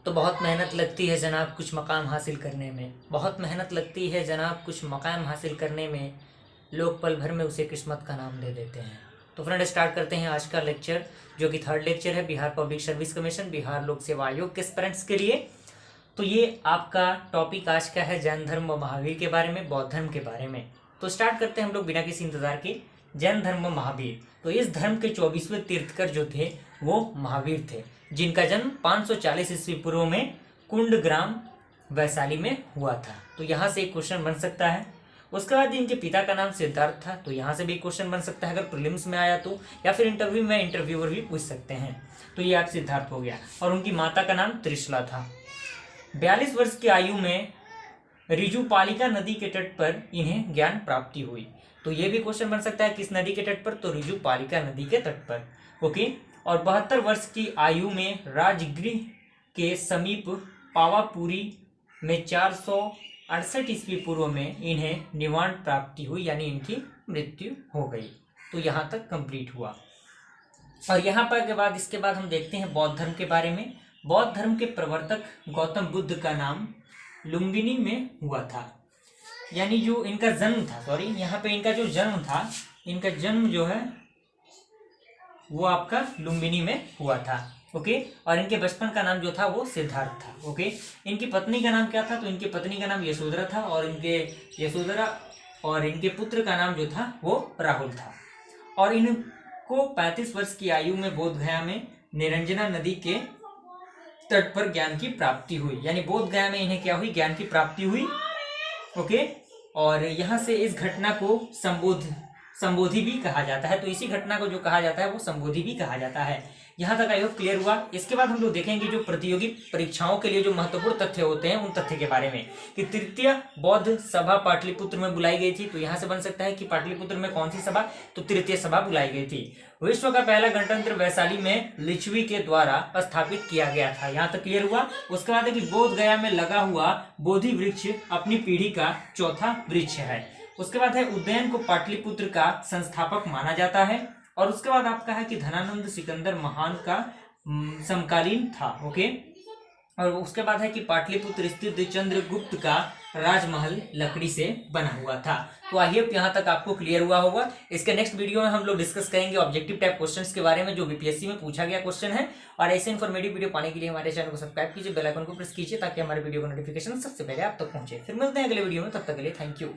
तो बहुत मेहनत लगती है जनाब कुछ मकाम हासिल करने में, बहुत मेहनत लगती है जनाब कुछ मकाम हासिल करने में, लोग पल भर में उसे किस्मत का नाम दे देते हैं। तो फ्रेंड स्टार्ट करते हैं आज का लेक्चर, जो कि थर्ड लेक्चर है Bihar public service commission Bihar लोक सेवा आयोग के एस्पिरेंट्स के लिए। तो ये आपका टॉपिक आज का है जैन धर्म व महावीर के बारे में, बौद्ध धर्म के बारे में। तो स्टार्ट करते हैं हम लोग बिना किसी इंतजार के। जैन धर्म व महावीर, तो इस धर्म के 24वें तीर्थकर जो थे वो महावीर थे, जिनका जन्म 540 ईस्वी पूर्व में कुंड ग्राम वैशाली में हुआ था। तो यहाँ से एक क्वेश्चन बन सकता है। उसके बाद इनके पिता का नाम सिद्धार्थ था, तो यहाँ से भी क्वेश्चन बन सकता है अगर प्रीलिम्स में आया तो, या फिर इंटरव्यू में इंटरव्यूअर भी पूछ सकते हैं। तो ये आप सिद्धार्थ हो गया। और उनकी माता का नाम त्रिशला था। 42 वर्ष की आयु में ऋजुपालिका नदी के तट पर इन्हें ज्ञान प्राप्ति हुई। तो ये भी क्वेश्चन बन सकता है किस नदी के तट पर, तो ऋजुपालिका नदी के तट पर। ओके। और 72 वर्ष की आयु में राजगृह के समीप पावापुरी में 468 ईस्वी पूर्व में इन्हें निवाण प्राप्ति हुई, यानी इनकी मृत्यु हो गई। तो यहाँ तक कंप्लीट हुआ। और यहाँ पर के बाद इसके बाद हम देखते हैं बौद्ध धर्म के बारे में। बौद्ध धर्म के प्रवर्तक गौतम बुद्ध का नाम लुम्बिनी में हुआ था, यानी जो इनका जन्म था, सॉरी यहाँ पे इनका जो जन्म था, इनका जन्म जो है वो आपका लुम्बिनी में हुआ था। ओके। और इनके बचपन का नाम जो था वो सिद्धार्थ था। ओके। इनकी पत्नी का नाम क्या था, तो इनकी पत्नी का नाम यशोधरा था, और इनके पुत्र का नाम जो था वो राहुल था। और इनको 35 वर्ष की आयु में बोध गया में निरंजना नदी के तट पर ज्ञान की प्राप्ति हुई, यानी बोध गया में इन्हें क्या हुई, ज्ञान की प्राप्ति हुई। ओके। और यहाँ से इस घटना को संबोधि भी कहा जाता है। तो इसी घटना को जो कहा जाता है वो संबोधि भी कहा जाता है। यहाँ तक आई होप क्लियर हुआ। इसके बाद हम लोग देखेंगे जो प्रतियोगी परीक्षाओं के लिए जो महत्वपूर्ण तथ्य होते हैं उन तथ्य के बारे में, कि तृतीय बौद्ध सभा पाटलिपुत्र में बुलाई गई थी। तो यहाँ से बन सकता है कि पाटलिपुत्र में कौन सी सभा, तो तृतीय सभा बुलाई गई थी। विश्व का पहला गणतंत्र वैशाली में लिच्छवी के द्वारा स्थापित किया गया था। यहाँ तक क्लियर हुआ। उसके बाद है कि बोध गया में लगा हुआ बोधि वृक्ष अपनी पीढ़ी का चौथा वृक्ष है। उसके बाद है उदयन को पाटलिपुत्र का संस्थापक माना जाता है। और उसके बाद आपका है कि धनानंद सिकंदर महान का समकालीन था। ओके। और उसके बाद है कि पाटलिपुत्र स्थित चंद्रगुप्त का राजमहल लकड़ी से बना हुआ था। तो आई होप यहाँ तक आपको क्लियर हुआ होगा। इसके नेक्स्ट वीडियो में हम लोग डिस्कस करेंगे ऑब्जेक्टिव टाइप क्वेश्चंस के बारे में, जो बीपीएससी में पूछा गया क्वेश्चन है। और ऐसे इन्फॉर्मेटिव वीडियो पाने के लिए हमारे चैनल को सब्सक्राइब कीजिए, बेल आइकन को प्रेस कीजिए, ताकि हमारे वीडियो का नोटिफिकेशन सबसे पहले आप तक पहुंचे। फिर मिलते हैं अगले वीडियो में, तब तक के लिए थैंक यू।